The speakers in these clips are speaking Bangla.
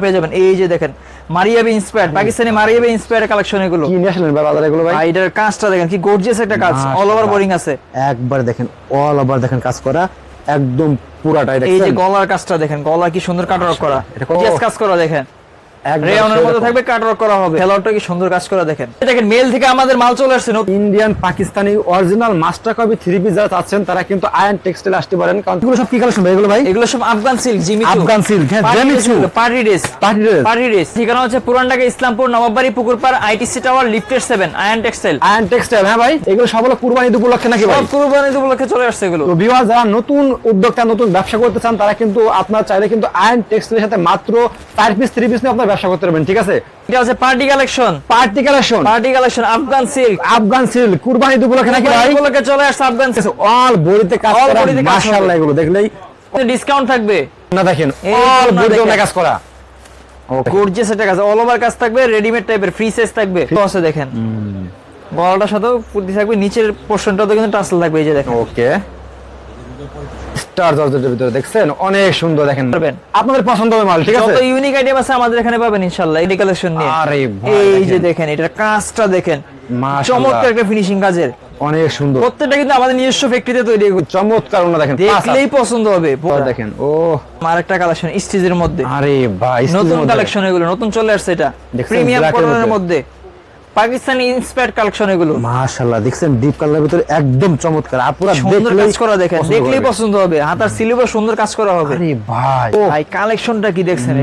পেয়ে যাবেন। এই যে দেখেন Maria B inspired, Pakistani Maria B inspired collection এগুলো। কি নিয়ে আসলেন ভাই বাজারে এগুলো ভাই? এটার কাজটা দেখেন কি গর্জিয়াস একটা কাজ, অল ওভার বোরিং আছে। একবার দেখেন অল ওভার দেখেন কাজ করা একদম পুরাটাই এই যে গলার কাজটা দেখেন, গলা কি সুন্দর কাটওয়ার্ক করা, এটা কত? গর্জিয়াস কাজ করা দেখেন। রেয়নের মধ্যে থাকবে, কাটওয়ার্ক করা হবে। ফেলারটা কি সুন্দর কাজ করা দেখেন। দেখেন মেল থেকে আমাদের মাল চলে আসছে। Indian Pakistani original master copy 3 piece যারা চাচ্ছেন তারা কিন্তু আয়ন টেক্সটাইল আসতে পারেন। কারণ এগুলো সব কি কালেকশন ভাই এগুলো ভাই? এগুলো সব Afghan silk, Jimmy Choo Afghan silk, হ্যাঁ Jimmy Choo party dress, party dress. Party dress. ঠিকানা হচ্ছে পুরান ঢাকা ইসলামপুর নবাববাড়ি পুকুরপাড় আইটিসি টাওয়ার লিফটেড 7 আয়ন টেক্সটাইল। আয়ন টেক্সটাইল, হ্যাঁ ভাই এগুলো সব হলো কুরবানি উপলক্ষে নাকি ভাই? সব কুরবানি উপলক্ষে চলে আসছে এগুলো। তো ভিউয়ার যারা নতুন উদ্যোক্তা নতুন ব্যবসা করতে চান তারা কিন্তু আপনার চাইলে কিন্তু আয়ন টেক্সটাইলের সাথে মাত্র 4 পিস 3 পিস নিয়ে আপনার ব্যবসা করতে পারবেন, ঠিক আছে? এটা হচ্ছে party collection, party collection, party collection Afghan silk. Afghan silk Qurbani উপলক্ষে নাকি ভাই? উপলক্ষে চলে আসছে আফগান সিল্ক। অল বডিতে কাজ All করা, body তে কাজ মাশাআল্লাহ হবে। এগুলো দেখলেই ডিসকাউন্ট থাকবে না দেখেন এই অল না বডিতে দেখেন। কাজ করা। ওকে গর্জিয়াস একটা কাজ, অল ওভার কাজ থাকবে, রেডিমেড টাইপের ফ্রি সাইজ থাকবে। তো আছে দেখেন গলাটার সাথেও কুর্তি থাকবে, নিচের পোরশনটাতে কিন্তু টাসেল থাকবে। এই যে দেখেন ওকে স্টার জর্জেটের ভিতরে দেখছেন অনেক সুন্দর দেখেন, পারবেন। আপনাদের পছন্দ হবে মাল, ঠিক আছে? যত ইউনিক আইটেম আছে আমাদের এখানে পাবেন ইনশাআল্লাহ এই কালেকশন নিয়ে। আরে ভাই এই যে দেখেন। দেখেন এটার কাজটা দেখেন, মাশাআল্লাহ চমৎকার একটা ফিনিশিং কাজের। অনেক সুন্দর প্রত্যেকটা কিন্তু আমাদের নিজস্ব ফ্যাক্টরিতে তৈরি, চমৎকার ওনা দেখেন দেখলেই পছন্দ হবে। দেখেন ও আরেকটা কালেকশন স্টিচের মধ্যে, আরে ভাই নতুন কালেকশন এগুলো, নতুন চলে আসছে। এটা দেখছেন প্রিমিয়াম black এর কটনের মধ্যে। মধ্যে পাকিস্তানি ইন্সপায়ার্ড কালেকশন এগুলো। মাশাআল্লাহ দেখছেন ডিপ কালারের ভিতরে একদম চমৎকার, আপুরা সুন্দর দেখলেই কাজ করা দেখেন, পছন্দ দেখলেই করবে। পছন্দ হবে। হাতার সিলিভার সুন্দর কাজ করা হবে। আরে ভাই ভাই কালেকশনটা কি দেখছেন?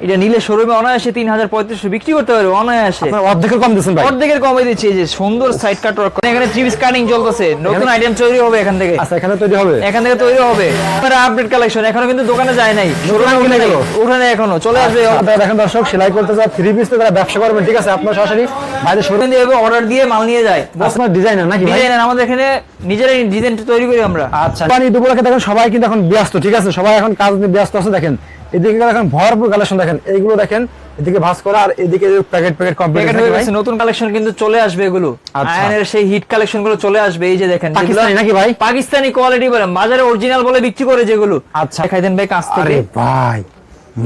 এটা নিলে শোরুমে অনায়াসে 3000-3500 বিক্রি করতে পারবে অনায়াসে। আপনারা অর্ধেকের কম দিচ্ছেন ভাই? অর্ধেকের কমে দিচ্ছি। এই যে সুন্দর সাইড কাট ওয়ার্ক, এখানে 3 পিস কাটিং চলতেছে, নতুন আইটেম তৈরি হবে এখান থেকে। আচ্ছা এখানে তৈরি হবে, এখান থেকে তৈরি হবে। আপনারা আপডেট কালেকশন এখনো কিন্তু দোকানে যায় নাই, শোরুমে উঠে নাই, উঠে নাই এখনো, চলে আসবে। আপনারা দেখেন দর্শক সেলাই করতে যাওয়া 3 পিস যারা ব্যবসা করবেন, ঠিক আছে? আপনারা সরাসরি বাইরে শোরুমে দিয়ে অর্ডার দিয়ে মাল নিয়ে যায়। আপনার ডিজাইনার নাকি ভাই? ডিজাইনার আমাদের এখানে নিজেরাই ডিজাইন তৈরি করি আমরা। আচ্ছা পানি দুপুরকে দেখেন সবাই কিন্তু এখন ব্যস্ত, ঠিক আছে? সবাই এখন কাজ নিয়ে ব্যস্ত আছে। দেখেন এদিকে এখন ভরপুর কালেকশন দেখেন, এইগুলো দেখেন এদিকে ভাঁজ করা আর এদিকে প্যাকেট প্যাকেট কমপ্লিট হয়ে গেছে। নতুন কালেকশন কিন্তু চলে আসবে এগুলো, আচ্ছা। আয়নের সেই হিট কালেকশন গুলো চলে আসবে। এই যে দেখেন পাকিস্তানি নাকি ভাই? পাকিস্তানি কোয়ালিটি বলে, বাজারে অরিজিনাল বলে বিক্রি করে যেগুলো। আচ্ছা দেখাই দেন ভাই কাছ থেকে। আরে ভাই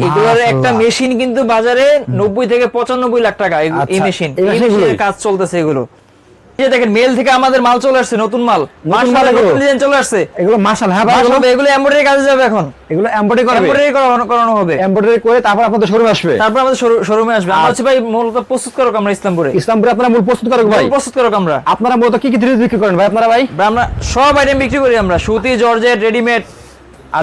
এগুলোর একটা মেশিন কিন্তু বাজারে 90 থেকে 95 লাখ টাকা এই আচ্ছা, মেশিন। এই এই মেশিনগুলোই? মেশিনের কাজ চলতেছে এগুলো। এই যে দেখেন মেল থেকে আমাদের মাল চলে আসছে, নতুন মাল, মাল এগুলো? নতুন ডিজাইন চলে আসছে। এগুলো মাশাআল্লাহ, হ্যাঁ ভাই এগুলো এমব্রয়ডারি কাজে যাবে এখন, এগুলো এমব্রয়ডারি করবে, এমব্রয়ডারি করানো হবে। এমব্রয়ডারি করে তারপর আপনাদের শোরুমে আসবে, তারপর আমাদের শোরুমে আসবে। আমরা হচ্ছে ভাই মূলত প্রস্তুতকারক, আমরা ইসলামপুরে ইসলামপুরে আপনারা মূল প্রস্তুতকারক ভাই? প্রস্তুতকারক আমরা। আপনারা মূলত কি কি জিনিস বিক্রি করেন ভাই আপনারা ভাই? আমরা সব আইটেম বিক্রি করি, আমরা সুতি, জর্জেট, রেডিমেড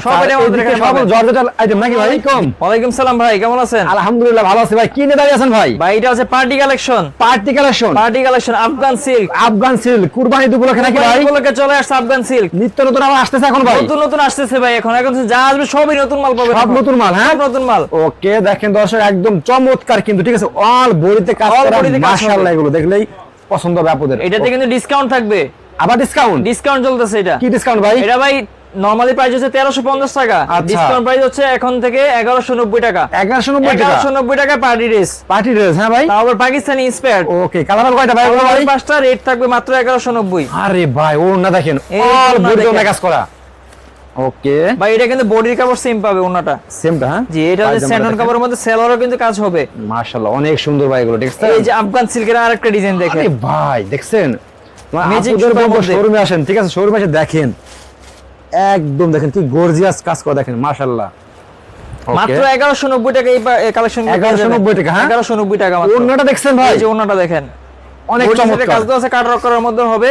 সব আইটেম আমাদের এখানে সব পাবেন। জর্জেট আইটেম নাকি ভাই? কম ওয়ালাইকুম সালাম ভাই, কেমন আছেন? আলহামদুলিল্লাহ ভালো আছি ভাই। কি নিয়ে দাঁড়িয়ে আছেন ভাই? ভাই এটা হচ্ছে party collection, party collection, party collection Afghan silk. Afghan silk Qurbani উপলক্ষে নাকি ভাই? উপলক্ষে চলে আসছে আফগান সিল্ক। নিত্য নতুন আবার আসতেছে এখন ভাই? নতুন নতুন আসতেছে ভাই, এখন যা আসবে সবই নতুন মাল পাবেন। সব নতুন মাল, হ্যাঁ সব নতুন মাল। ওকে দেখেন দর্শক একদম চমৎকার কিন্তু, ঠিক আছে? অল বডিতে কাজ All করা, body তে কাজ মাশাআল্লাহ হবে। এগুলো দেখলেই পছন্দ হবে আপনাদের। এটাতে কিন্তু ডিসকাউন্ট থাকবে, আবার ডিসকাউন্ট? ডিসকাউন্ট চলতেছে। এটা কি ডিসকাউন্ট ভাই? এটা ভাই নরমালি প্রাইস হচ্ছে 1350 টাকা, আচ্ছা। ডিসকাউন্ট প্রাইস হচ্ছে এখন থেকে 1190 টাকা। 1190 টাকা 1190 টাকা পার্টি ড্রেস, পার্টি ড্রেস, হ্যাঁ ভাই? তারপর পাকিস্তানি ইন্সপায়ার্ড। ওকে কালার কয়টা ভাই ওগুলো ভাই? 5টা রেট থাকবে মাত্র 1190। আরে ভাই ওর না দেখেন এই অল ওড়না বডিতে দেখেন। কাজ করা। ওকে ভাই এটা কিন্তু বডির কাপড় সেম পাবে, ওনাটা সেমটা, হ্যাঁ জি। এটা হচ্ছে স্যান্ডন কাপড়ের মধ্যে সেলরও কিন্তু কাজ হবে। মাশাআল্লাহ অনেক সুন্দর ভাই এগুলো, ঠিক আছে? এই যে আফগান সিল্কের আরেকটা ডিজাইন দেখেন। আরে ভাই দেখছেন Magic আপনাদের সুতার বলবো মধ্যে। শোরুমে আসেন, ঠিক আছে? শোরুমে এসে দেখেন একদম দেখেন কি গর্জিয়াস কাজ করা দেখেন, মাশাআল্লাহ। মাত্র 1190 টাকা এই কালেকশন। 1190 টাকা, হ্যাঁ 1190 টাকা মাত্র। ওড়নাটা দেখছেন ভাই? এই যে ওড়নাটা দেখেন, অনেক বডিতে চমৎকার কাজ দেওয়া আছে, কাট রক করার মধ্যে হবে।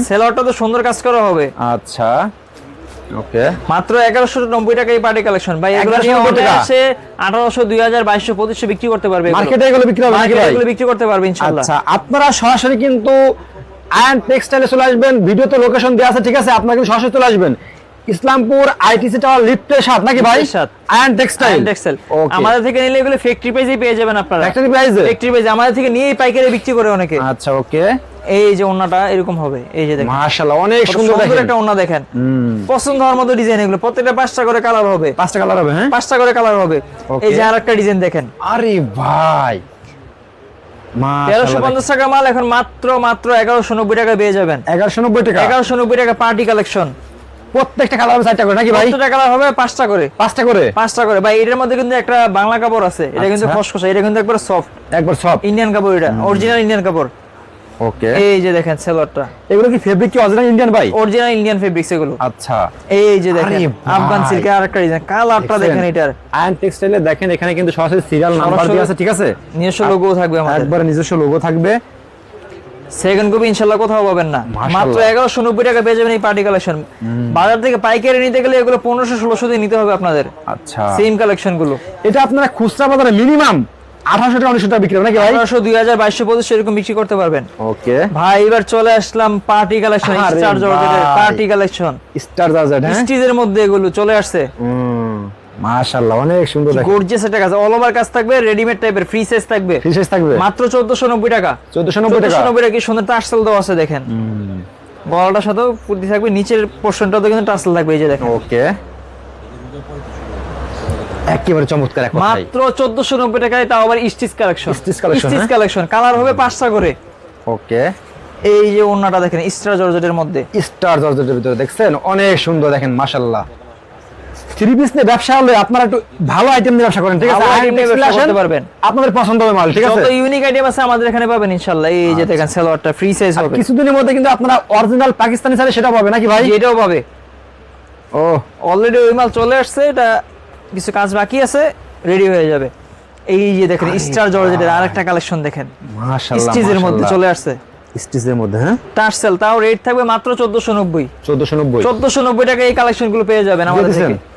সেলরটা তো সুন্দর কাজ করা হবে। আচ্ছা ওকে মাত্র 1190 টাকা এই পার্টি কালেকশন ভাই। এগুলো 1190 টাকা আছে 1800, 2000, 2200, 2500 বিক্রি করতে পারবে। মার্কেটে এগুলো বিক্রি হবে নাকি ভাই? এগুলো বিক্রি করতে পারবে ইনশাআল্লাহ। আচ্ছা আপনারা সরাসরি কিন্তু আয়ন টেক্সটাইলে চলে আসবেন, ভিডিওতে লোকেশন দেওয়া আছে, ঠিক আছে? আপনারা কিন্তু সরাসরি চলে আসবেন ইসলামপুর আইটিসি টাওয়ার লিফটের সাথে নাকি ভাই? Ion textile. ওকে আমাদের থেকে নিলে এগুলো ফ্যাক্টরি প্রাইসেই পেয়ে যাবেন আপনারা। ফ্যাক্টরি প্রাইসে? ফ্যাক্টরি প্রাইসে আমাদের থেকে নিয়েই পাইকারি বিক্রি করে অনেকে। আচ্ছা ওকে এই যে ওন্নাটা এরকম হবে, এই যে দেখেন মাশাআল্লাহ অনেক সুন্দর দেখেন একটা ওন্না দেখেন। পছন্দ হওয়ার মতো ডিজাইন এগুলো, প্রত্যেকটা 5টা করে কালার হবে। 5টা কালার হবে, হ্যাঁ 5টা করে কালার হবে। Okay. এই যে আরেকটা ডিজাইন দেখেন। আরে ভাই মাশাআল্লাহ 1350 টাকা মাল এখন মাত্র 1190 টাকা পেয়ে যাবেন। 1190 টাকা 1190 টাকা পার্টি কালেকশন। প্রত্যেকটা কালার হবে 4টা করে নাকি ভাই? প্রত্যেকটা কালার হবে 5টা করে। 5টা করে? 5টা করে ভাই। এটার মধ্যে কিন্তু একটা বাংলা কাপড় আছে, এটা কিন্তু আচ্ছা। খসখসা, এটা কিন্তু একবার সফট, একবার সব ইন্ডিয়ান কাপড়, এটা অরিজিনাল ইন্ডিয়ান কাপড়। ওকে, এই যে দেখেন সেলোয়ারটা, এগুলো কি ফেব্রিক কি অরিজিনাল ইন্ডিয়ান ভাই? অরিজিনাল ইন্ডিয়ান ফেব্রিক্স এগুলো। আচ্ছা, এই যে দেখেন আরে আফগান ভাই। সিল্কের আরেকটা ডিজাইন, কালারটা দেখেন এটার। আয়ন টেক্সটাইলে দেখেন এখানে কিন্তু সরাসরি সিরিয়াল নাম্বার দেওয়া আছে, ঠিক আছে? নিজস্ব লোগো থাকবে আমাদের, একবার নিজস্ব লোগো থাকবে। সেকেন্ড কপি ইনশাআল্লাহ কোথাও পাবেন না। মাশাআল্লাহ। মাত্র 1190 টাকা পেয়ে যাবেন এই পার্টি কালেকশন। বাজার থেকে পাইকারি নিতে গেলে এগুলো 1500-1600 দিয়ে নিতে হবে আপনাদের, আচ্ছা, সেম কালেকশন গুলো। এটা আপনারা খুচরা বাজারে মিনিমাম 1800 টাকা 1900 টাকা বিক্রি হবে নাকি ভাই? 1800, 2000, 2200, 2500 এরকম বিক্রি করতে পারবেন। ওকে ভাই এবার চলে আসলাম পার্টি কালেকশন, আরে স্টার জর্জেটের ভাই। পার্টি কালেকশন, স্টার জার্জেট, হ্যাঁ স্টিচের মধ্যে এগুলো চলে আসছে। মাশাআল্লাহ অনেক সুন্দর দেখেন, গর্জিয়াস একটা কাজ, অল ওভার কাজ থাকবে, রেডিমেড টাইপের, ফ্রি সাইজ থাকবে, ফ্রি সাইজ থাকবে মাত্র 1490 টাকা। 1490 টাকা। 1490 টাকা, কি সুন্দর টার্সেল দেওয়া আছে দেখেন। গলাটার সাথেও কুর্তি থাকবে, নিচের পোরশনটাতে কিন্তু টার্সেল থাকবে, এই যে দেখেন। ওকে, একেবারে চমৎকার এক কথাই। মাত্র 1490 টাকায়, তাও আবার stitch collection. Stitch collection, stitch হ্যাঁ? কালেকশন, কালার হবে 5টা করে। ওকে, এই যে ওন্নাটা দেখেন স্টার জর্জেটের মধ্যে, স্টার জর্জেটের ভিতরে দেখছেন অনেক সুন্দর দেখেন মাশাআল্লাহ। থ্রি পিস নিয়ে ব্যবসা হলে আপনারা একটু ভালো আইটেম নিয়ে ব্যবসা করেন, ঠিক আছে? ভালো আয়ন item নিয়ে টেক্সটাইলে ব্যবসা আসেন, করতে পারবেন। আপনাদের পছন্দ হবে মাল, ঠিক আছে? যত ইউনিক আইটেম আছে আমাদের এখানে পাবেন ইনশাআল্লাহ। এই যে দেখেন সালোয়ারটা ফ্রি সাইজ আর হবে, কিছুদিনের মধ্যে কিন্তু আপনারা অরিজিনাল পাকিস্তানি চাইলে সেটা পাবে নাকি ভাই? এটাও পাবে। ও অলরেডি ওই মাল চলে আসছে, এটা কিছু কাজ বাকি আছে, রেডি হয়ে যাবে। এই যে দেখেন স্টার জর্জেটের আরেকটা কালেকশন দেখেন, মাশাআল্লাহ, স্টিচের মধ্যে চলে আসছে, স্টিচের মধ্যে, হ্যাঁ টার্সেল, তাও রেট থাকবে মাত্র 1490। 1490 1490 টাকা এই কালেকশন গুলো পেয়ে যাবেন আমাদের দিয়েছেন? থেকে।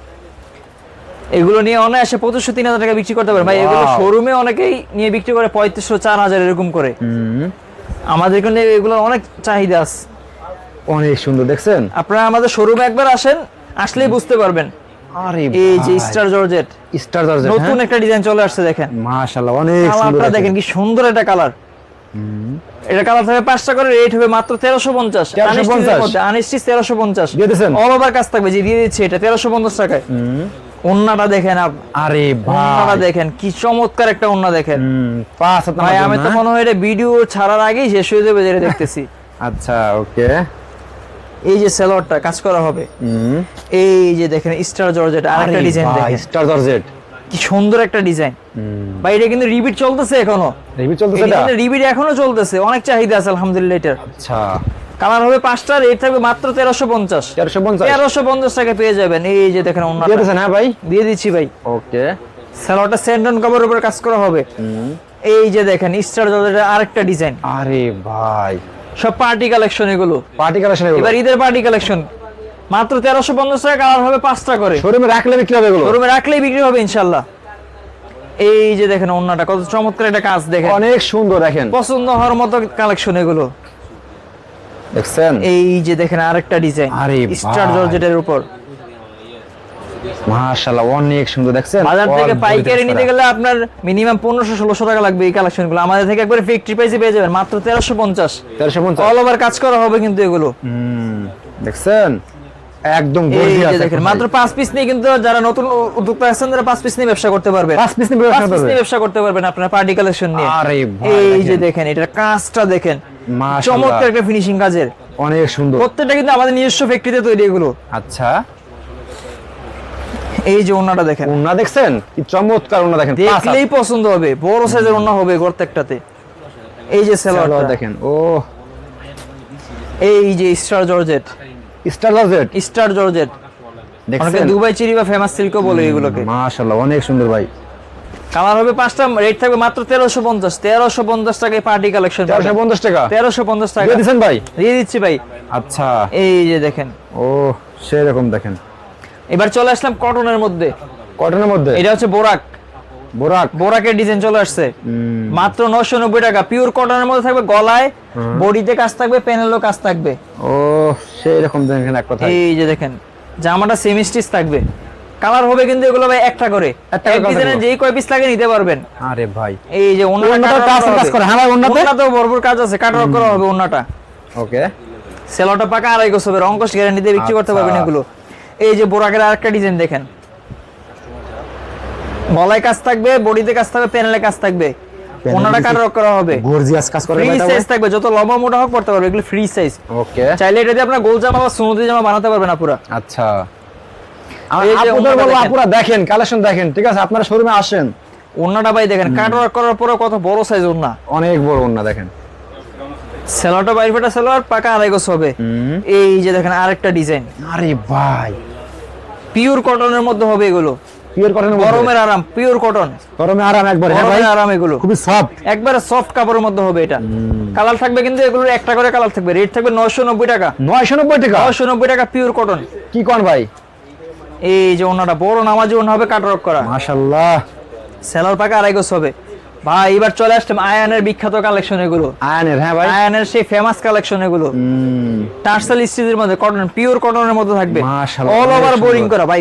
এগুলো নিয়ে অনায়াসে 2500-3000 টাকা বিক্রি করতে পারবেন ভাই। এগুলো Wow. শোরুমে অনেকেই নিয়ে বিক্রি করে 3500-4000 এরকম করে। আমাদের এখানে এগুলো অনেক চাহিদা আছে। অনেক সুন্দর দেখছেন। আপনারা আমাদের শোরুমে একবার আসেন, আসলেই বুঝতে পারবেন। আরে এই যে স্টার জর্জেট স্টার জর্জেট, নতুন একটা ডিজাইন চলে আসছে দেখেন। মাশাআল্লাহ অনেক সুন্দর কালারটা দেখেন কি সুন্দর একটা কালার। এটা কালার থাকবে 5টা করে, রেট হবে মাত্র 1350। 1350 আনস্টিচ 1350 দিয়ে দিয়েছেন? অল ওভার কাজ থাকবে, যে দিয়ে দিচ্ছি এটা 1350 টাকায়। ওন্নাটা দেখেন, আরে ওন্নাটা ভাই দেখেন কি চমৎকার একটা ওন্না দেখেন। পাঁচ হাত ভাই নামার আমি জন্য, তো হ্যাঁ? মনে হয় এটা ভিডিও ছাড়ার আগেই শেষ হয়ে যাবে যেটা দেখতেছি। আচ্ছা, ওকে, এই যে সালোয়ারটা কাজ করা হবে, এই যে দেখেন স্টার জর্জেট আরেকটা ডিজাইন দেখেন, স্টার জর্জেট কি সুন্দর একটা ডিজাইন। ভাই এটা কিন্তু রিপিট চলতেছে এখনো, রিভিউ চলতেছে এটা? রিপিট এখনো চলতেছে, অনেক চাহিদা আছে আলহামদুলিল্লাহ এটার। আচ্ছা, কালার হবে 5টা, রেট থাকবে মাত্র 1350। 1350 টাকা পেয়ে যাবেন। এই যে দেখেন দিয়ে ওন্নাটা দিয়েছেন? হ্যাঁ ভাই, দিয়ে দিচ্ছি ভাই। ওকে, সালোয়ারটা স্যান্ডন কাপড়ের উপর কাজ করা হবে। এই যে দেখেন স্টার জর্জেটের আরেকটা ডিজাইন, আরে ভাই সব পার্টি কালেকশন এগুলো। পার্টি কালেকশন এবার ঈদের পার্টি কালেকশন, মাত্র 1350 টাকা, কালার হবে 5টা করে। শোরুমে রাখলে বিক্রি হবে এগুলো? শোরুমে রাখলেই বিক্রি হবে ইনশাআল্লাহ। এই যে দেখেন ওন্নাটা কত চমৎকার একটা কাজ দেখেন, অনেক সুন্দর দেখেন, পছন্দ হওয়ার মতো কালেকশন এগুলো। দেখছেন? এই যে দেখেন আরেকটা ডিজাইন আরে স্টার ভাই। জর্জেটের উপর। মাশাআল্লাহ অনেক সুন্দর দেখছেন। বাজার থেকে অদ্ভুত পাইকারি দেখছেন। নিতে গেলে আপনার মিনিমাম 1500-1600 টাকা লাগবে এই কালেকশনগুলো। আমাদের থেকে একবারে ফ্যাক্টরি প্রাইসে পেয়ে যাবেন মাত্র 1350। 1350 অল ওভার কাজ করা হবে কিন্তু এগুলো। দেখছেন একদম এই গর্জিয়াস যে দেখেন মাত্র 5 পিস নিয়ে কিন্তু যারা নতুন উদ্যোক্তা আছেন তারা 5 পিস নিয়ে ব্যবসা করতে পারবেন। 5 পিস নিয়ে ব্যবসা 5 পিস করবে? নিয়ে ব্যবসা করতে পারবেন আপনার পার্টি কালেকশন নিয়ে। আরে ভাই এই যে দেখেন। দেখেন এটার কাজটা দেখেন, মাশাআল্লাহ চমৎকার একটা ফিনিশিং কাজের। অনেক সুন্দর। প্রত্যেকটা কিন্তু আমাদের নিজস্ব ফ্যাক্টরিতে তৈরি এগুলো। আচ্ছা, এই যে ওন্নাটা দেখেন, ওন্না দেখছেন কি চমৎকার ওন্না দেখেন, পাঁচ হাত। দেখলেই পছন্দ হবে, বড় সাইজের ওন্না হবে প্রত্যেকটাতে। এই যে সালোয়ার সালোয়ারটা দেখেন, ও এই যে star georgette, star georgette star georgette অনেকে দেখছেন? দুবাই চিরি বা ফেমাস সিল্কও বলে এগুলোকে। মাশাআল্লাহ অনেক সুন্দর ভাই। কালার হবে 5টা, রেট থাকবে মাত্র 1350। 1350 টাকায় পার্টি কালেকশন 450 টাকা 1350 টাকা দিয়ে দিয়েছেন ভাই? দিয়ে দিচ্ছি ভাই। আচ্ছা, এই যে দেখেন, ও সেরকম দেখেন। এবার চলে আসলাম কটনের মধ্যে। কটনের মধ্যে এটা হচ্ছে বোরাক, বোরাক, বোরাকের ডিজাইন চলে আসছে মাত্র 990 টাকা। পিওর কটনের মধ্যে থাকবে, গলায় বডিতে কাজ থাকবে, প্যানেলও কাজ থাকবে। ও সেরকম দেখেন এক কথা। এই যে দেখেন জামাটা সেমি স্টিচ থাকবে। কালার হবে কিন্তু এগুলো ভাই একটা করে, একটা এক করে ডিজাইনে colour যেই কয় পিস লাগে নিতে পারবেন। আরে ভাই এই যে ওন্নাটা কাজ করে, হ্যাঁ ভাই, ওন্নাতে? ওন্নাতেও ভরপুর কাজ আছে, কাটওয়ার্ক করা হবে ওন্নাটা। ওকে, সেলোটা পাকা 2.5 গজ হবে, রংকশ গ্যারান্টি দিয়ে বিক্রি করতে আচ্ছা। পারবেন এগুলো। এই যে বোরাকের আরেকটা ডিজাইন দেখেন, গলায় কাজ থাকবে, বডিতে কাজ থাকবে, প্যানেলে কাজ থাকবে। ওনাটা কাটওয়ার্ক করা হবে, গর্জিয়াস কাজ করে ফ্রি ভাই সাইজ থাকবে, যত লম্বা মোটা হোক পড়তে পারবে, এগুলো ফ্রি সাইজ। ওকে, চাইলে এটা দিয়ে আপনার গোল জামা বা সুন্নতি জামা বানাতে পারবেন আপুরা। আচ্ছা এই যে আপুদের ওনাটা বলবো দেখেন। আপুরা দেখেন কালেকশন দেখেন, ঠিক আছে আপনারা শোরুমে আসেন। ওন্নাটা ভাই দেখেন কাটওয়ার্ক করার পরে কত বড় সাইজ ওন্না, অনেক বড় ওন্না দেখেন। সেলোয়ারটা বাইরে ফেটা সেলোয়ার, পাকা আড়াই গজ হবে। এই যে দেখেন আরেকটা ডিজাইন, আরে ভাই পিওর কটনের মধ্যে হবে এগুলো, পিওর কটন, গরমের আরাম, পিওর কটন, গরমে আরাম একবার। হ্যাঁ ভাই, গরমের আরাম, এগুলো খুবই সফট, একবারে সফট কাপড়ের মধ্যে হবে এটা। কালার থাকবে কিন্তু এগুলোর একটা করে কালার থাকবে, রেট থাকবে 990 টাকা। 990 টাকা, 990 টাকা পিওর কটন। কি কোন ভাই? এই যে ওন্নাটা বড় নামাজি ওন্না হবে, কাটওয়ার্ক করা, মাশাআল্লাহ। সেলোয়ার পাকা আড়াই গজ হবে। ভাই এবার চলে আসলাম আয়ানের বিখ্যাত কালেকশন এগুলো, আয়নের। হ্যাঁ ভাই, আয়ানের সেই ফেমাস কালেকশন এগুলো, টার্সেল স্টিচের মধ্যে কটন, পিওর কটনের মধ্যে থাকবে, মাশাআল্লাহ, অল ওভার অনেক বোরিং সুন্দর। করা। ভাই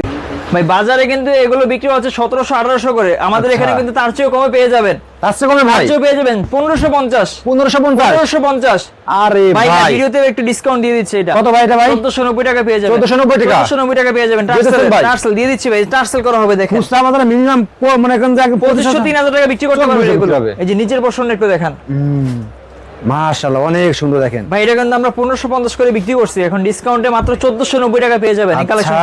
ভাই বাজারে কিন্তু এগুলো বিক্রি হচ্ছে 1700-1800 করে, আমাদের আচ্ছা। এখানে কিন্তু তার চেয়েও কমে পেয়ে যাবেন, তার চেয়ে কমে ভাই? তার চেয়েও পেয়ে যাবেন 1550। 1550? 1550। আরে ভাই ভাই, ভিডিওতে একটু ডিসকাউন্ট দিয়ে দিচ্ছে, এটা কত ভাই এটা ভাই? 1490 টাকা পেয়ে যাবেন। 1490 টাকা? 1490 টাকা পেয়ে যাবেন, দিতেছেন ভাই? টার্সেল দিয়ে দিচ্ছি ভাই, টার্সেল করা হবে দেখেন। খুচরা আমাদের মিনিমাম মনে করেন যে 2500-3000 টাকা বিক্রি করতে পারবেন এগুলো। হবে। এই যে নিচের পোরশন একটু দেখেন, মাশাআল্লাহ অনেক সুন্দর দেখেন ভাই এটা কিন্তু আমরা 1550 করে বিক্রি করছি, এখন ডিসকাউন্টে মাত্র 1490 টাকা পেয়ে যাবেন এই কালেকশন।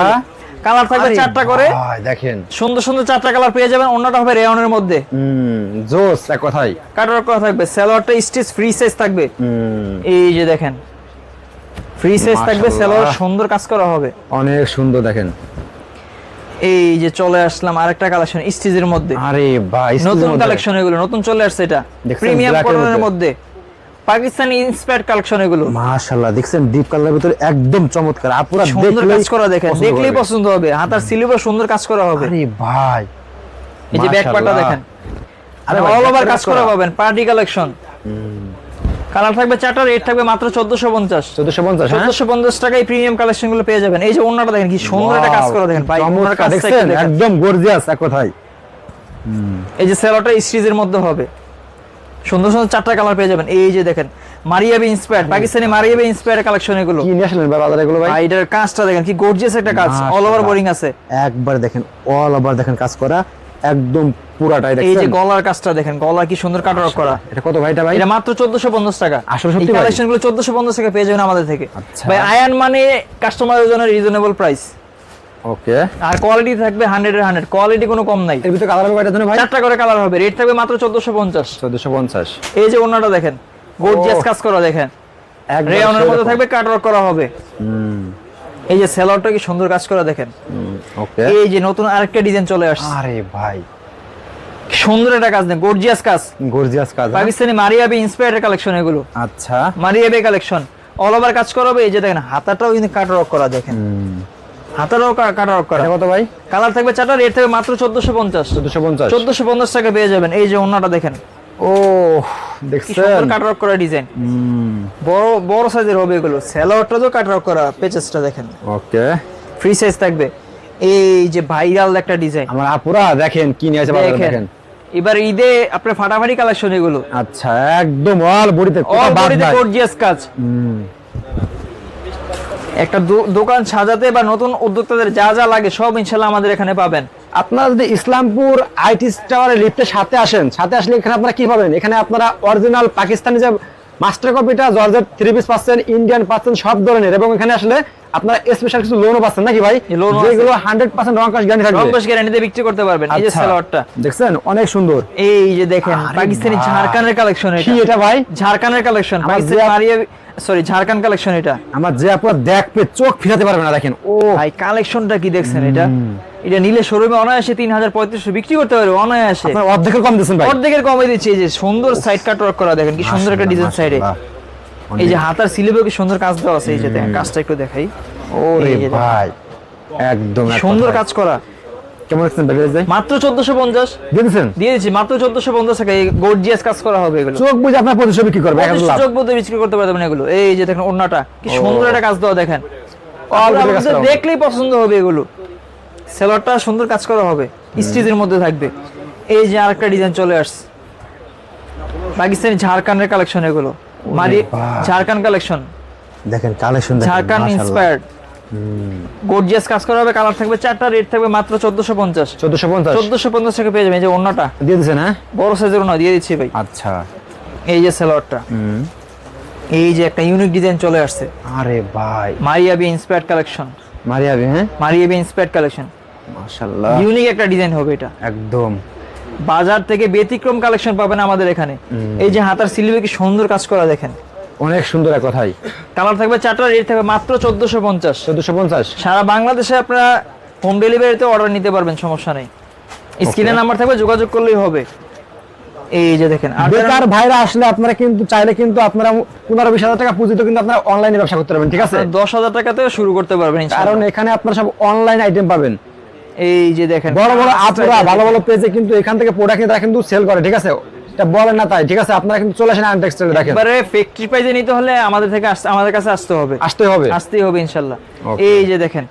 কালার থাকবে 4টা করে, ভাই দেখেন সুন্দর সুন্দর 4টা কালার পেয়ে যাবেন। ওন্নাটা হবে রেয়নের মধ্যে, জোস এক কথাই। কাটওয়ার্ক করা থাকবে, সালোয়ারটা স্টিচ ফ্রি সাইজ থাকবে। এই যে দেখেন ফ্রি সাইজ থাকবে, সালোয়ার সুন্দর কাজ করা হবে, অনেক সুন্দর দেখেন। এই যে চলে আসলাম আরেকটা কালেকশন স্টিচের মধ্যে, আরে ভাই নতুন কালেকশন এগুলো, নতুন চলে আসছে, এটা দেখছেন প্রিমিয়াম black এর কটনের মধ্যে? মধ্যে, পাকিস্তানি ইন্সপায়ার্ড কালেকশন এগুলো, মাশাআল্লাহ দেখছেন ডিপ কালারের ভিতরে একদম চমৎকার। আপুরা সুন্দর দেখলেই কাজ করা দেখেন, পছন্দ দেখলেই করবে। পছন্দ হবে, হাতার সিলিভার সুন্দর কাজ করা হবে। আরে ভাই, এই যে ব্যাক পার্টটা মাশাআল্লাহ। দেখেন, আরে আর ভাই, অল ওভার back কাজ করা করা পাবেন, পার্টি কালেকশন। কালার থাকবে 4টা, রেট থাকবে মাত্র 1450। 1450, হ্যাঁ 1450 টাকায় প্রিমিয়াম কালেকশন গুলো পেয়ে যাবেন। এই যে ওন্নাটা দেখেন কি সুন্দর একটা কাজ করা দেখেন ভাই, ওন্নার কাজটা একটু দেখছেন দেখেন। একদম গর্জিয়াস এক কথাই। এই যে সেলোয়ারটা স্টিচের মধ্যে হবে, সুন্দর সুন্দর 4টা কালার পেয়ে যাবেন। এই যে দেখেন Maria B inspired, Pakistani Maria B inspired collection এগুলো। কি নিয়ে আসলেন ভাই বাজারে এগুলো ভাই? ভাই এটার কাজটা দেখেন কি গর্জিয়াস একটা কাজ, অল ওভার বোরিং আছে। একবার দেখেন অল ওভার দেখেন কাজ করা একদম পুরাটাই এই যে দেখছেন। গলার কাজটা দেখেন, গলা কি সুন্দর কাটওয়ার্ক করা। এটা কত ভাই এটা ভাই? এটা মাত্র 1450 টাকা। আসলে সত্যি এই ভাই? কালেকশন গুলো 1450 টাকা পেয়ে যাবেন আমাদের থেকে। আচ্ছা। ভাই আয়ান মানে কাস্টমারের জন্য রিজনেবল প্রাইস, ওকে। আর কোয়ালিটি থাকবে 100 এর 100, কোয়ালিটি কোনো কম নাই। এর ভিতরে কালার হবে কয়টা জানেন ভাই? 4টা করে কালার হবে, রেট থাকবে মাত্র 1450। 1450। এই যে ওন্নাটা দেখেন, গর্জিয়াস কাজ করা দেখেন, একবার রেয়নের মধ্যে সেরকম। থাকবে, কাটওয়ার্ক করা হবে। এই যে সেলোয়ারটা কি সুন্দর কাজ করা দেখেন। ওকে। এই যে নতুন আরেকটা ডিজাইন চলে আসছে, আরে ভাই সুন্দর একটা কাজ দেন, গর্জিয়াস কাজ, গর্জিয়াস কাজ, হ্যাঁ? পাকিস্তানি মারিয়াবি ইন্সপায়ার্ড কালেকশন এগুলো, আচ্ছা। মারিয়াবি কালেকশন অল ওভার কাজ করা হবে। এই যে দেখেন হাতাটাও কিন্তু কাটওয়ার্ক করা দেখেন, হাতাটাও কাটওয়ার্ক করা। এটা কত ভাই? কালার থাকবে 4টা, রেট থাকবে মাত্র 1450। 1450। 1450 টাকা পেয়ে যাবেন। এই যে ওন্নাটা দেখেন, ও কি দেখছেন সুন্দর কাটওয়ার্ক করা ডিজাইন, বড় বড় সাইজের হবে এগুলো। সেলোয়ারটা তো কাটওয়ার্ক করা, পেচেসটা দেখেন ওকে। ফ্রি সাইজ থাকবে। এই যে ভাইরাল একটা ডিজাইন আমার আপুরা দেখেন কি নিয়ে আছে বাজারে দেখেন, দেখেন। এবার ঈদে আপনার ফাটাফাটি কালেকশন এগুলো, আচ্ছা একদম অল বডিতে অল বডিতে গর্জিয়াস কাজ। একটা দোকান সাজাতে বা নতুন উদ্যোক্তাদের যা যা লাগে সব ইনশাআল্লাহ আমাদের এখানে পাবেন। আপনারা যদি ইসলামপুর আইটি টাওয়ারের লিফটের সাথে আসেন, সাথে আসলে এখানে আপনারা কি পাবেন? এখানে আপনারা অরিজিনাল পাকিস্তানি যে মাস্টার কপিটা জর্জেট 3 পিস পাচ্ছেন, ইন্ডিয়ান পাচ্ছেন সব ধরনের, এবং এখানে আসলে আপনারা স্পেশাল কিছু লোনও পাচ্ছেন নাকি ভাই? লোনও আছে। যেগুলো 100% রং কাজ গ্যারান্টি থাকবে। রংকশ গ্যারান্টিতে বিক্রি করতে পারবেন। এই যে আচ্ছা, সেলোয়ারটা দেখছেন অনেক সুন্দর। এই যে দেখেন আরে পাকিস্তানি ভাই। ঝাড়খানের কালেকশন, কি এটা ভাই? ঝাড়খানের কালেকশন, আমার পাকিস্তানি যে- মারিয়াবি সরি ঝাড়খান কালেকশন এটা। আমার যে আপনারা দেখবে চোখ ফিরাতে পারবে না দেখেন। ও ভাই কালেকশনটা কি দেখছেন এটা? এটা নিলে শোরুমে অনায়াসে 3000-3500 বিক্রি করতে পারবে অনায়াসে। আপনারা অর্ধেকের কম দিচ্ছেন ভাই। অর্ধেকের কমে দিচ্ছি। এই যে সুন্দর সাইড কাটওয়ার্ক করা দেখেন, কি সুন্দর একটা ডিজাইন সাইডে। এই যে হাতার সিলিবে কি সুন্দর কাজ দেওয়া আছে। এই যে দেখেন কাজটা একটু দেখাই, ওরে এই যে দেখেন। ভাই একদম এক সুন্দর কথায়। কাজ করা, কেমন দেখছেন ভাই? মাত্র 1450 দেখছেন দিয়ে দিচ্ছি, মাত্র 1450 টাকা। এই গর্জিয়াস কাজ করা হবে এগুলো, চোখ বুঝে আপনার প্রতিশোধ কি করবে? এক লাভ। চোখ বলতে বিক্রি করতে পারবেন এগুলো। এই যে দেখেন ওন্নাটা কি সুন্দর একটা কাজ দেওয়া দেখেন, অল বডি কাজ আপনাদের করা হবে। দেখলেই পছন্দ হবে এগুলো। সেলোয়ারটা সুন্দর কাজ করা হবে, স্টিচের মধ্যে থাকবে। এই যে আরেকটা ডিজাইন চলে আসছে, পাকিস্তানি ঝাড়খানের কালেকশন এগুলো, মারি বাহ। ঝাড়খান কালেকশন, দেখেন কালেকশন দেখেন ঝাড়খান মাশাআল্লাহ। ইন্সপায়ার্ড। গর্জিয়াস কাজ করা হবে, কালার থাকবে 4টা, রেট থাকবে মাত্র 1450। 1450 টাকা পেয়ে যাবেন। এই যে ওন্নাটা দিয়ে দিছেন, হ্যাঁ বড় সাইজের ওন্না দিয়ে দিচ্ছি ভাই। আচ্ছা, এই যে সালোয়ারটা, এই যে একটা ইউনিক ডিজাইন চলে আসছে, আরে ভাই মারিয়াবি ইন্সপায়ার্ড কালেকশন। মারিয়াবি, হ্যাঁ মারিয়াবি ইন্সপায়ার্ড কালেকশন, মাশাআল্লাহ ইউনিক একটা ডিজাইন হবে এটা, একদম বাজার থেকে ব্যতিক্রম কালেকশন পাবেন আমাদের এখানে। এই যে হাতার সিলিবে কি সুন্দর কাজ করা দেখেন, অনেক সুন্দর এক কথাই। কালার থাকবে 4টা, রেট থাকবে মাত্র 1450। 1450 সারা বাংলাদেশে আপনারা হোম ডেলিভারিতে অর্ডার নিতে পারবেন, সমস্যা নেই। স্ক্রিনে নাম্বার থাকবে, যোগাযোগ করলেই হবে। এই যে দেখেন, আর বেকার ভাইরা আসলে আপনারা কিন্তু চাইলে কিন্তু আপনারা 15-20 হাজার টাকা পুঁজিতে কিন্তু আপনারা অনলাইনে ব্যবসা করতে পারবেন, ঠিক আছে? 10,000 টাকা থেকে শুরু করতে পারবেন ইনশাআল্লাহ। কারণ এখানে আপনারা সব অনলাইন আইটেম পাবেন। এই যে দেখেন, বড় বড় আপুরা ভালো ভালো পেজে কিন্তু এখান থেকে প্রোডাক্ট নিয়ে তারা কিন্তু সেল করে, ঠিক আছে? এটা বলেন না তাই, ঠিক আছে? আপনারা কিন্তু চলে আসেন আয়ন টেক্সটাইলে, দেখেন এবারে ফ্যাক্টরি প্রাইজে নিতে হলে আমাদের থেকে আমাদের কাছে আসতেই হবে ইনশাআল্লাহ। এই যে দেখেন,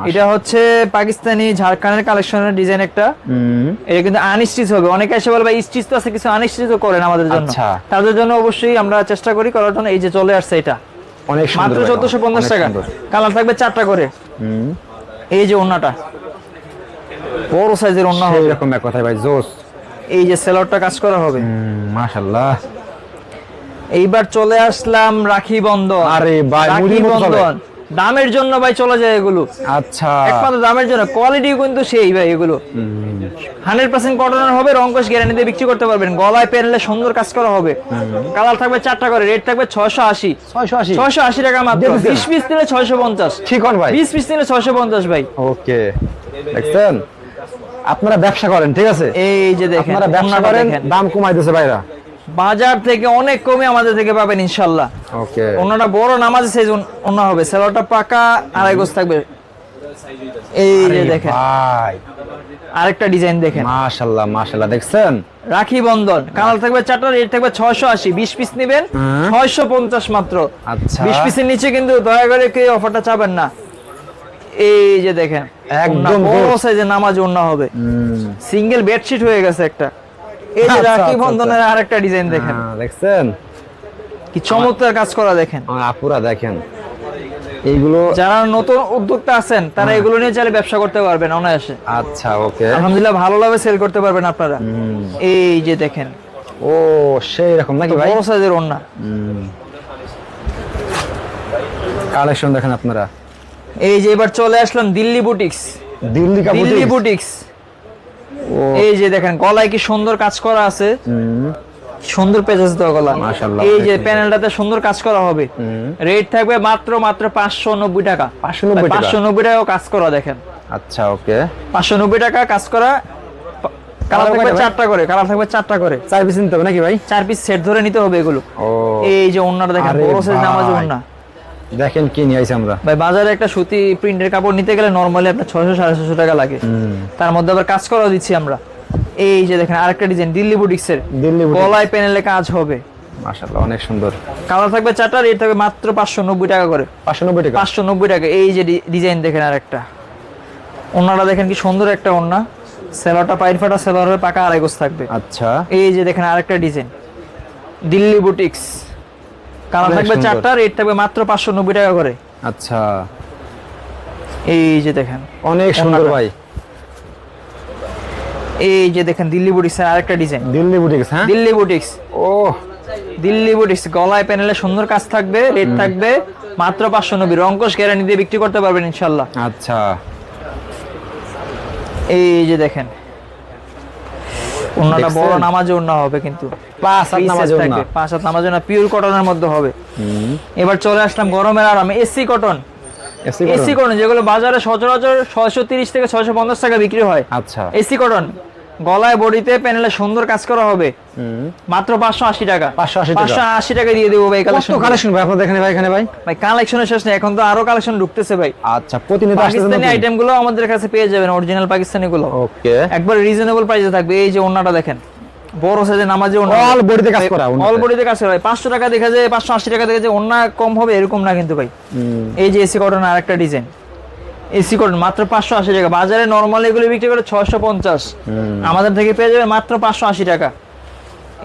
এটা হচ্ছে পাকিস্তানি ঝাড়খানের কালেকশনের ডিজাইন একটা। এটা কিন্তু আনস্টিচ হবে, অনেকে এসে বলে ভাই স্টিচ তো আছে, কিছু আনস্টিচও করেন আমাদের জন্য। আচ্ছা, তাদের জন্য অবশ্যই আমরা চেষ্টা করি করার জন্য। এই যে চলে আসছে এটা অনেক সুন্দর, মাত্র 1450 টাকা, কালার থাকবে 4টা করে। এই যে ওন্নাটা বড় সাইজের ওন্না হবে, এরকম এক কথাই ভাই জোস। এই যে সেলরটা কাজ করা হবে, মাশাআল্লাহ। এইবার চলে আসলাম রাখি বন্ধন। আরে ভাই রাখি মুড়ি মতো চলে। বন্ধন দামের জন্য ভাই চলে যায় এগুলো, আচ্ছা একমাত্র দামের জন্য, কোয়ালিটি কিন্তু সেই ভাই। এগুলো 100% কটনের হবে, রংকশ গ্যারান্টি দিয়ে বিক্রি করতে পারবেন। গলায় পেনলে সুন্দর কাজ করা হবে, কালার থাকবে 4টা করে, রেট থাকবে 680 টাকা মাত্র। 20 পিস নিলে 650। ঠিক হন ভাই, 20 পিস নিলে 650 ভাই। ওকে, দেখছেন আপনারা ব্যবসা করেন, ঠিক আছে? এই যে দেখেন, আপনারা ব্যবসা করেন, দাম কমাই দিয়েছে ভাইরা, বাজার থেকে অনেক কমে আমাদের থেকে পাবেন ইনশাআল্লাহ। ওকে, ওনাটা বড় নামাজি সাইজ ওনা হবে, সেলরটা পাকা 2.5 গজ থাকবে। এই যে দেখেন ভাই আরেকটা ডিজাইন দেখেন, মাশাআল্লাহ মাশাআল্লাহ, দেখছেন রাখি বন্ধন, কালার থাকবে 4টা, রেট থাকবে 680। 20 পিস নেবেন 650 মাত্র। আচ্ছা, 20 পিসের নিচে কিন্তু দয়া করে কেউ অফারটা চাবেন না। এই যে দেখেন, একদম বড় সাইজের নামাজ ওন্না হবে, সিঙ্গেল বেডশিট হয়ে গেছে একটা। এই যে আচ্ছা, রাখি আচ্ছা, বন্ধনের আরেকটা ডিজাইন দেখেন, দেখছেন কি চমৎকার কাজ করা দেখেন। আপুরা দেখেন, এইগুলো যারা নতুন উদ্যোক্তা আছেন তারা এগুলো নিয়ে চাইলে ব্যবসা করতে পারবেন অনায়াসে। আচ্ছা, ওকে, আলহামদুলিল্লাহ ভালোভাবে সেল করতে পারবেন আপনারা। এই যে দেখেন, ও সেই রকম নাকি ভাই? বড় সাইজের ওন্না, কালেকশন দেখেন আপনারা। এই যে এবার চলে আসলাম দিল্লি বুটিক্স। দিল্লি বুটিক্স, এই যে দেখেন গলায় কি সুন্দর কাজ করা আছে, সুন্দর পেজেস দেওয়া গলা। মাশাআল্লাহ, এই যে প্যানেলটাতে সুন্দর কাজ করা হবে, রেট থাকবে মাত্র 590 টাকা। 590 টাকা কাজ করা দেখেন। আচ্ছা, ওকে, 590 টাকা কাজ করা, কালার থাকবে 4টা করে, কালার থাকবে 4টা করে। 4 পিস নিতে হবে নাকি ভাই? 4 পিস সেট ধরে নিতে হবে এগুলো। এই যে ওন্নাটা দেখেন, বড় সাইজ নামাজি ওন্না দেখেন, কি নিয়ে আইছি আমরা ভাই। বাজারে একটা সুতি প্রিন্টের কাপড় নিতে গেলে নরমালি আপনার 600-650 টাকা লাগে, তার মধ্যে আবার কাজ করা দিচ্ছি আমরা। এই যে দেখেন আরেকটা ডিজাইন দিল্লি বুটিক্সের, গলায় প্যানেলে কাজ হবে, মাশাআল্লাহ অনেক সুন্দর। কালার থাকবে 4টা, রেট থাকবে মাত্র 590 টাকা করে। 590 টাকা। এই যে ডিজাইন দেখেন আরেকটা, ওন্নাটা দেখেন কি সুন্দর একটা ওন্না, সেলরটা পাইর ফাটা, সেলরের পাকা 2.5 গজ থাকবে। আচ্ছা, এই যে দেখেন আরেকটা ডিজাইন দিল্লি বুটিক্স, কালার থাকবে 4টা, রেট থাকবে মাত্র 590 টাকা করে। আচ্ছা, এই যে দেখেন অনেক সুন্দর ভাই। এই যে দেখেন দিল্লি বুটিক্স এর আরেকটা ডিজাইন, দিল্লি বুটিক্স, হ্যাঁ দিল্লি বুটিক্স। ও দিল্লি বুটিক্স, গলায় প্যানেলে সুন্দর কাজ থাকবে, রেট থাকবে মাত্র 590। রংকশ গ্যারান্টি দিয়ে বিক্রি করতে পারবেন ইনশাআল্লাহ। আচ্ছা, এই যে দেখেন ওন্নাটা বড় নামাজে ওন্না হবে, কিন্তু 5 হাত নামাজে ওন্না, 5 হাত নামাজে ওন্না, পিওর কটনের মধ্যে হবে। এবার চলে আসলাম গরমের আরামে এসি কটন। এসি কটন যেগুলো বাজারে সচরাচর 630 থেকে 650 টাকা বিক্রি হয়। আচ্ছা, এসি কটন, গলায় বডিতে প্যানেলে সুন্দর কাজ করা হবে, মাত্র 580 টাকা। 580 টাকা দিয়ে দেবো ভাই। কালেকশন ভাই আপনাদের এখানে ভাই? এখানে ভাই কালেকশনের শেষ নেই, এখন তো আরো কালেকশন ঢুকতেছে ভাই। আচ্ছা, প্রতিনিয়ত পাকিস্তানি আইটেম গুলো আমাদের কাছে পেয়ে যাবেন, অরিজিনাল পাকিস্তানি গুলো, ওকে, একবার রিজনেবল প্রাইসে থাকবে। এই যে ওন্নাটা দেখেন, বড় সাইজের নামাজি ওন্না, অল বডিতে কাজ করা, অল বডিতে কাজ করা। 500 টাকা দেখা যায়, 580 টাকা দেখা যায়, ওন্না কম হবে এরকম না কিন্তু ভাই। এই যে এসি কটন আরেকটা ডিজাইন, এসি কটন মাত্র 580 টাকা। বাজারে নরমালি এগুলো বিক্রি করে 650, আমাদের থেকে পেয়ে যাবে মাত্র 580 টাকা।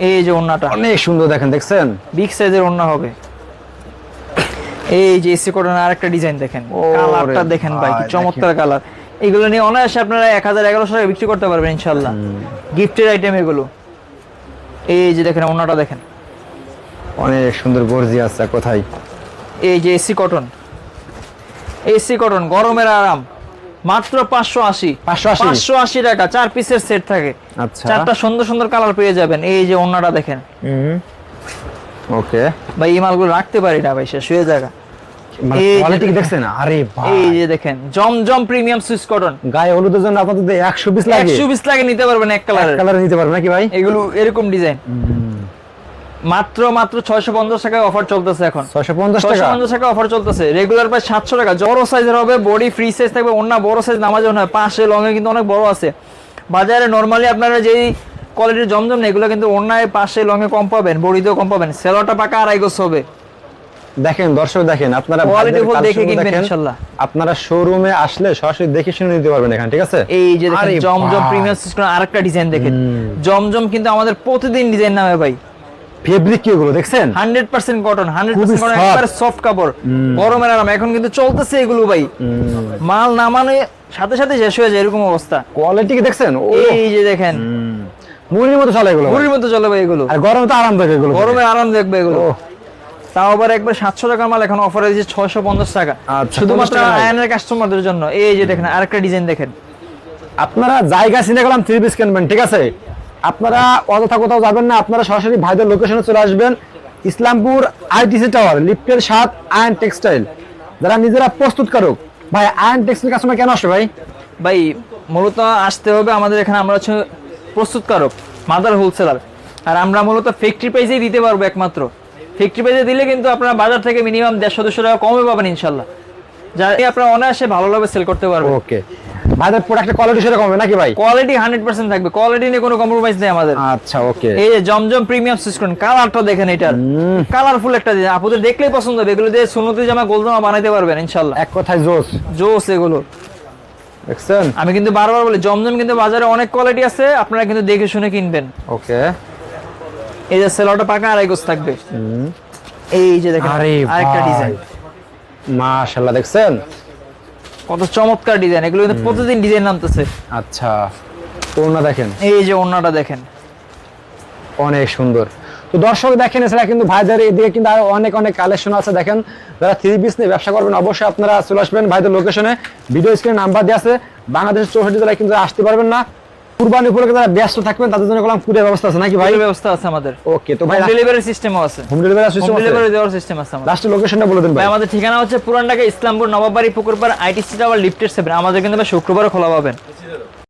এই যে ওন্নাটা অনেক সুন্দর দেখেন, দেখছেন বিগ সাইজের ওন্না হবে। এই যে এসি কটনের আরেকটা ডিজাইন দেখেন, কালারটা দেখেন ভাই, কি চমৎকার কালার। এগুলো নিয়ে অনায়াসে আপনারা 1000-1100 টাকা বিক্রি করতে পারবেন ইনশাআল্লাহ। গিফটের আইটেম এগুলো। এই যে দেখেন ওন্নাটা দেখেন, অনেক সুন্দর গর্জিয়াস। কোথায়? এই যে এসি কটন, এসি কটন গরমের আরাম, মাত্র 580 টাকা। 4 পিসের সেট থাকে, আচ্ছা, 4টা সুন্দর সুন্দর কালার পেয়ে যাবেন। এই যে ওন্নাটা দেখেন। ওকে ভাই এই মালগুলো রাখতে পারি না ভাই, শেষ হয়ে যায়। কোয়ালিটি দেখছেন? আরে ভাই এই যে দেখেন জমজম প্রিমিয়াম সুইস কটন, গায়ে হলুদের জন্য আপনাদের 120 লাগে, 120 লাগে নিতে পারবেন এক কালারে নিতে পারবেন নাকি ভাই? এগুলো এরকম ডিজাইন মাত্র 650 টাকায় অফার চলতেছে এখন। 650 টাকা অফার চলতেছে, রেগুলার প্রায় 700 টাকা। বড় সাইজের হবে, বডি ফ্রি সাইজ থাকবে, ওন্না বড় সাইজ নামাজ হয়, পাশে লঙে কিন্তু অনেক বড় আছে। বাজারে নরমালি আপনারা যেই কোয়ালিটির জমজম না, এগুলো কিন্তু ওন্নায় পাশে লঙে কম পাবেন, বডিতেও কম পাবেন। সেলোটা পাকা 2.5 গজ হবে। দেখেন দর্শক, দেখেন আপনারা কোয়ালিটি ফুল দেখে কিনবেন ইনশাআল্লাহ। আপনারা শোরুমে আসলে সরাসরি দেখে শুনে নিতে পারবেন এখানে, ঠিক আছে? এই যে দেখেন জমজম প্রিমিয়াম সিস্টেম আরেকটা ডিজাইন দেখেন। জমজম কিন্তু আমাদের প্রতিদিন ডিজাইন নামে ভাই। ফেব্রিক কি এগুলো দেখছেন? 100% কটন, 100% কটন, একবারে সফট কাপড়, গরমের আরাম। এখন কিন্তু চলতেছে এগুলো ভাই, মাল নামানো সাথে সাথে শেষ হয়ে যায় এরকম অবস্থা। কোয়ালিটি কি দেখছেন? এই যে দেখেন মুড়ির মতো চলে এগুলো, মুড়ির মতো চলে ভাই এগুলো। আর গরমে তো আরাম দেখবে এগুলো, গরমে আরাম দেখবে এগুলো। তাও আবার একবার 700 টাকার মাল এখন অফারে দিয়েছে 650 টাকা, শুধুমাত্র আয়নের কাস্টমারদের জন্য। এই যে দেখেন আরেকটা ডিজাইন দেখেন। আপনারা জায়গা চিনে গেলাম 3 পিস কিনবেন, ঠিক আছে? আপনারা অযথা কোথাও যাবেন না, আপনারা সরাসরি ভাইদের লোকেশনে চলে আসবেন। ইসলামপুর আইটিসি টাওয়ার, লিফটের 7, আয়ন টেক্সটাইল। যারা নিজেরা প্রস্তুতকারক, ভাই আয়ন টেক্সটাইল কাস্টমার কেন আসবে ভাই? ভাই মূলত আসতে হবে আমাদের এখানে, আমরা হচ্ছে প্রস্তুতকারক, মাদার হোলসেলার। আর আমরা মূলত ফ্যাক্টরি প্রাইসেই দিতে পারবো একমাত্র। ফ্যাক্টরি প্রাইসে দিলে কিন্তু আপনারা বাজার থেকে মিনিমাম 150-200 টাকা কমে পাবেন ইনশাআল্লাহ, যা আপনারা অনায়াসে ভালোভাবে সেল করতে পারবেন। ওকে, ভাইদের প্রোডাক্টের কোয়ালিটি সেরকম হবে নাকি ভাই? কোয়ালিটি 100% থাকবে, কোয়ালিটি নিয়ে কোনো কম্প্রোমাইজ নেই আমাদের। আচ্ছা ওকে। এই যে জমজম প্রিমিয়াম সিস্টেম, কালারটা দেখেন, এটার কালারফুল একটা ডিজাইন, আপনাদের দেখলেই পছন্দ হবে। এগুলো দিয়ে সুন্নতি জামা, গোল জামা বানাইতে পারবেন ইনশাআল্লাহ। এক কথায় জোস জোস এগুলো দেখছেন। আমি কিন্তু বারবার বলি, জমজম কিন্তু বাজারে অনেক কোয়ালিটি আছে, আপনারা কিন্তু দেখে শুনে কিনবেন। ওকে, এই যে সেলোটা পাকা 2.5 গজ থাকবে। এই যে দেখেন আরেকটা ডিজাইন, মাশাআল্লাহ দেখছেন কত চমৎকার ডিজাইন। এগুলো কিন্তু প্রতিদিন ডিজাইন নামতেছে। আচ্ছা, ওড়না দেখেন, এই যে ওড়নাটা দেখেন, অনেক সুন্দর। তো দর্শক দেখেন, এছাড়া কিন্তু ভাইদের এদিকে কিন্তু আরো অনেক অনেক কালেকশন আছে। দেখেন, যারা 3 পিস নিয়ে ব্যবসা করবেন অবশ্যই আপনারা চলে আসবেন ভাইদের লোকেশনে। ভিডিও স্ক্রিনে নাম্বার দেওয়া আছে। বাংলাদেশের 64 জেলায় কিন্তু আসতে পারবেন না। কুরবানি উপলক্ষে যারা ব্যস্ত থাকবেন তাদের জন্য কলম কুরিয়ার ব্যবস্থা আছে নাকি ভাই? ব্যবস্থা আছে আমাদের। ওকে, তো ভাই ডেলিভারি সিস্টেমও আছে। হোম ডেলিভারি সিস্টেম আছে, ডেলিভারি দেওয়ার সিস্টেম আছে আমাদের। লাস্ট লোকেশনটা বলে দিন ভাই। আমাদের ঠিকানা হচ্ছে পুরান ঢাকা ইসলামপুর নবাববাড়ি পুকুরপাড় আইটিসি টাওয়ার লিফটের 7। আমাদের কিন্তু শুক্রবারও খোলা পাবেন।